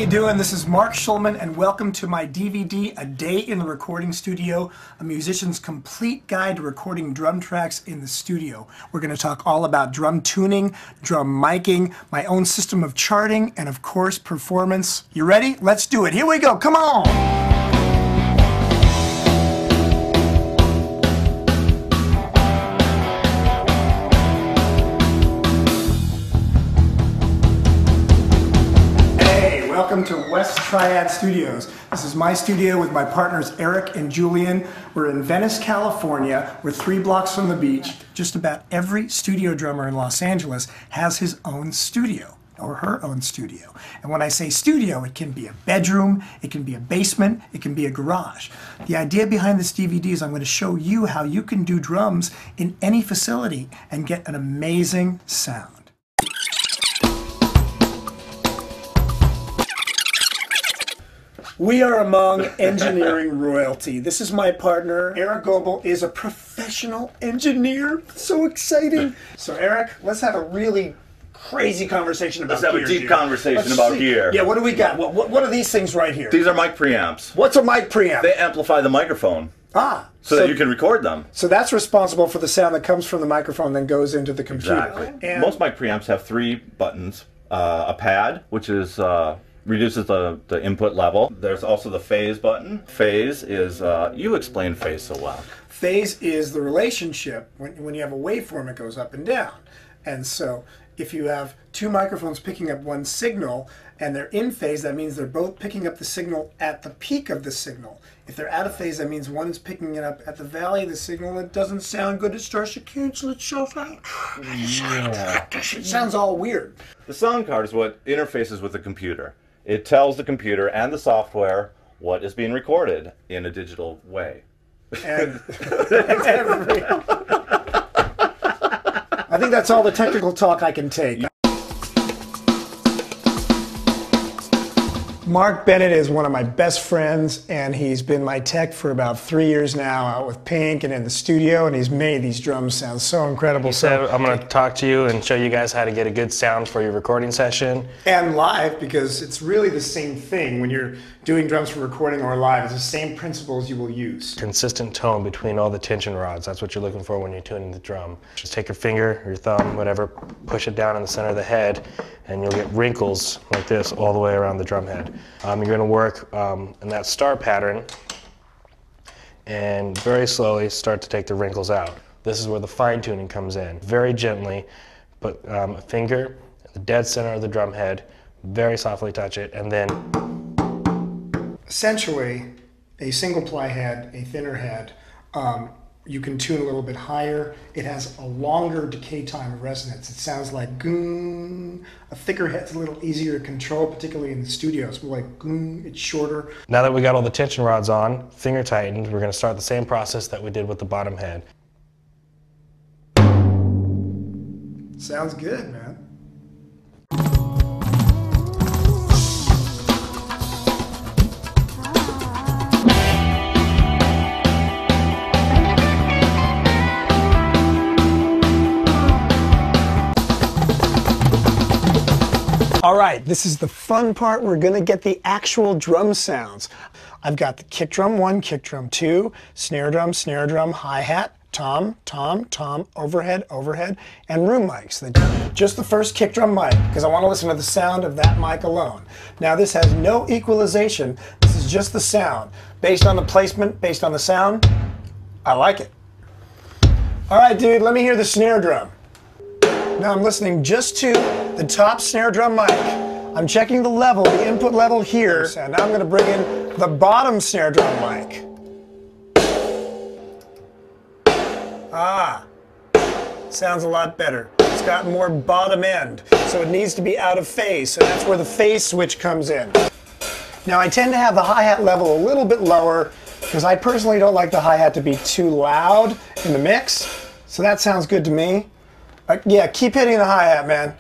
you doing? This is Mark Schulman, and welcome to my DVD, A Day in the Recording Studio, a musician's complete guide to recording drum tracks in the studio. We're going to talk all about drum tuning, drum miking, my own system of charting, and of course, performance. You ready? Let's do it. Here we go. Come on! Welcome to West Triad Studios. This is my studio with my partners Eric and Julian. We're in Venice, California. We're 3 blocks from the beach. Just about every studio drummer in Los Angeles has his own studio or her own studio. And when I say studio, it can be a bedroom, it can be a basement, it can be a garage. The idea behind this DVD is I'm going to show you how you can do drums in any facility and get an amazing sound. We are among engineering royalty. This is my partner. Eric Goebel is a professional engineer. So exciting. So Eric, let's have a really crazy conversation about gear. Let's have a deep conversation about gear. Yeah, what do we got? What are these things right here? These are mic preamps. What's a mic preamp? They amplify the microphone. So that you can record them. So that's responsible for the sound that comes from the microphone then goes into the computer. Exactly. And most mic preamps have 3 buttons. A pad, which is reduces the input level. There's also the phase button. Phase is, you explain phase so well. Phase is the relationship. When you have a waveform, it goes up and down. And so if you have 2 microphones picking up one signal and they're in phase, that means they're both picking up the signal at the peak of the signal. If they're out of phase, that means one is picking it up at the valley of the signal and it doesn't sound good. It starts to cancel itself out. Yeah. It sounds all weird. The sound card is what interfaces with the computer. It tells the computer and the software what is being recorded in a digital way. And I think that's all the technical talk I can take. Mark Bennett is one of my best friends, and he's been my tech for about 3 years now, out with Pink and in the studio, and he's made these drums sound so incredible. He said, I'm going to talk to you and show you guys how to get a good sound for your recording session. And live, because it's really the same thing when you're doing drums for recording or live. It's the same principles you will use. Consistent tone between all the tension rods. That's what you're looking for when you're tuning the drum. Just take your finger, your thumb, whatever, push it down in the center of the head, and you'll get wrinkles like this all the way around the drum head. You're going to work in that star pattern and very slowly start to take the wrinkles out. This is where the fine tuning comes in. Very gently put a finger at the dead center of the drum head, very softly touch it, and then... Essentially, a single ply head, a thinner head, you can tune a little bit higher. It has a longer decay time of resonance. It sounds like goong. A thicker head's a little easier to control, particularly in the studio. It's more like goong, it's shorter. Now that we got all the tension rods on, finger tightened, we're going to start the same process that we did with the bottom head. Sounds good, man. All right, this is the fun part. We're gonna get the actual drum sounds. I've got the kick drum 1, kick drum 2, snare drum, hi-hat, tom, tom, tom, overhead, overhead, and room mics. Just the first kick drum mic, because I want to listen to the sound of that mic alone. Now this has no equalization. This is just the sound. Based on the placement, based on the sound, I like it. All right, dude, let me hear the snare drum. Now I'm listening just to the top snare drum mic. I'm checking the level, the input level here. And now I'm going to bring in the bottom snare drum mic. Sounds a lot better. It's got more bottom end, so it needs to be out of phase. So that's where the phase switch comes in. Now I tend to have the hi-hat level a little bit lower because I personally don't like the hi-hat to be too loud in the mix. So that sounds good to me. Yeah, keep hitting the hi-hat, man.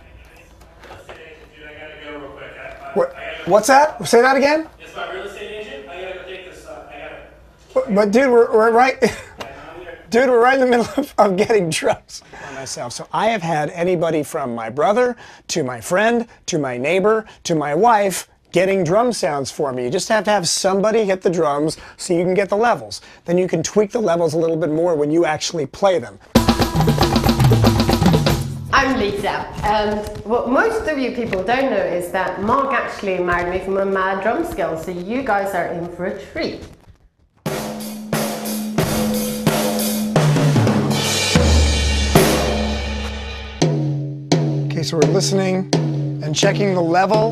What's that? Say that again? It's my real estate agent. I gotta go take this. But dude, we're right. Dude, we're right in the middle of getting drums on myself. So I have had anybody from my brother to my friend to my neighbor to my wife getting drum sounds for me. You just have to have somebody hit the drums so you can get the levels. Then you can tweak the levels a little bit more when you actually play them. I'm Lisa, and what most of you people don't know is that Mark actually married me from a mad drum skill, so you guys are in for a treat. Okay, so we're listening and checking the level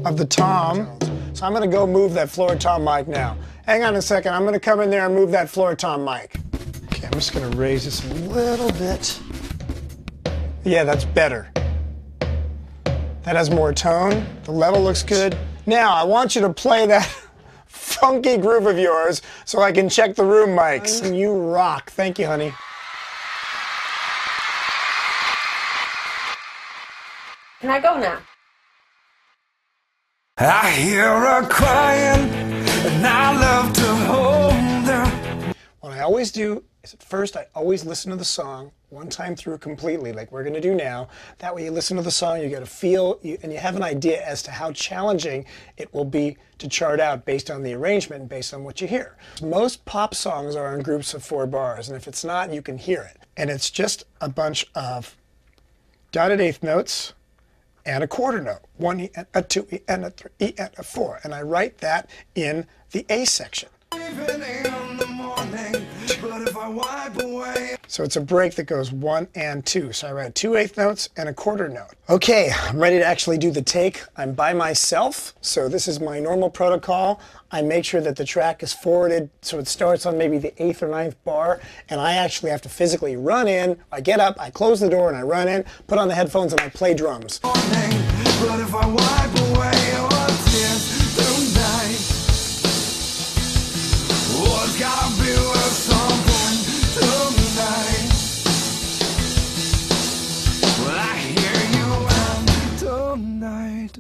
of the tom. So I'm gonna go move that floor tom mic now. Hang on a second, I'm gonna come in there and move that floor tom mic. Okay, I'm just gonna raise this a little bit. Yeah, that's better. That has more tone. The level looks good. Now, I want you to play that funky groove of yours so I can check the room mics. You rock. Thank you, honey. Can I go now? I hear her crying, and I love to hold her. What I always do is at first I always listen to the song one time through completely, like we're going to do now. That way you listen to the song, you get a feel, and you have an idea as to how challenging it will be to chart out based on the arrangement and based on what you hear. Most pop songs are in groups of 4 bars, and if it's not, you can hear it. And it's just a bunch of dotted eighth notes and a quarter note. 1 E and a 2 E and a 3 E and a 4. And I write that in the A section. So it's a break that goes 1 and 2. So I write 2 eighth notes and a quarter note. Okay, I'm ready to actually do the take. I'm by myself, so this is my normal protocol. I make sure that the track is forwarded so it starts on maybe the 8th or 9th bar, and I actually have to physically run in. I get up, I close the door, and I run in, put on the headphones, and I play drums. But if I wipe away your tears tonight, oh, it's gotta be worth something tonight. Well, I hear you out tonight.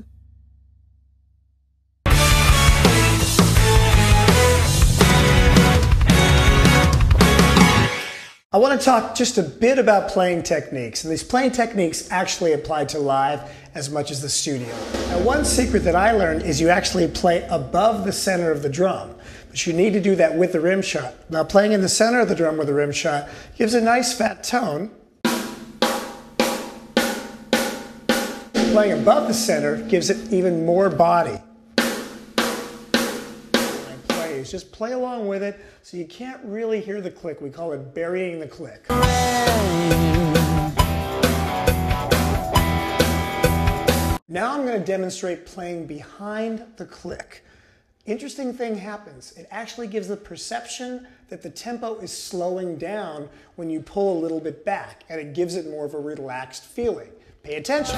I want to talk just a bit about playing techniques, and these playing techniques actually apply to live as much as the studio. Now, one secret that I learned is you actually play above the center of the drum, but you need to do that with the rim shot. Now, playing in the center of the drum with a rim shot gives a nice fat tone. Playing above the center gives it even more body. Just play along with it so you can't really hear the click. We call it burying the click. Now I'm going to demonstrate playing behind the click. Interesting thing happens. It actually gives the perception that the tempo is slowing down when you pull a little bit back, and it gives it more of a relaxed feeling. Pay attention.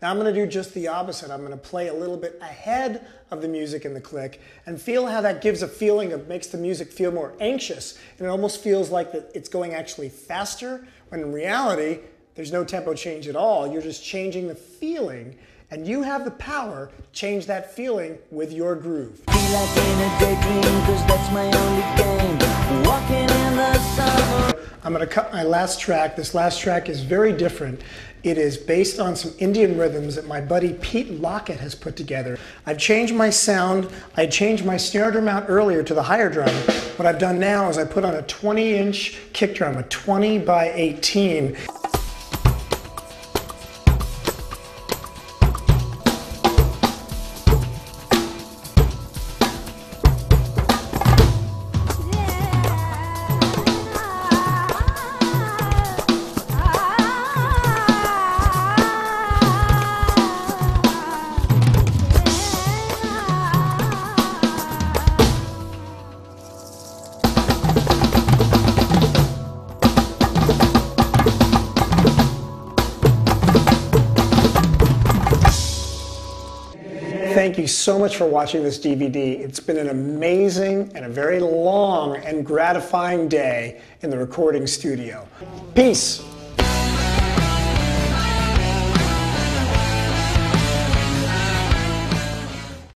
Now I'm going to do just the opposite. I'm going to play a little bit ahead of the music in the click and feel how that gives a feeling of, makes the music feel more anxious, and it almost feels like that it's going actually faster, when in reality there's no tempo change at all. You're just changing the feeling, and you have the power to change that feeling with your groove. Feel like in a daydream, 'cause that's my only game. Walking in the summer. I'm going to cut my last track. This last track is very different. It is based on some Indian rhythms that my buddy Pete Lockett has put together. I've changed my sound. I changed my snare drum out earlier to the higher drum. What I've done now is I put on a 20-inch kick drum, a 20 by 18. Thank you so much for watching this DVD. It's been an amazing and a very long and gratifying day in the recording studio. Peace.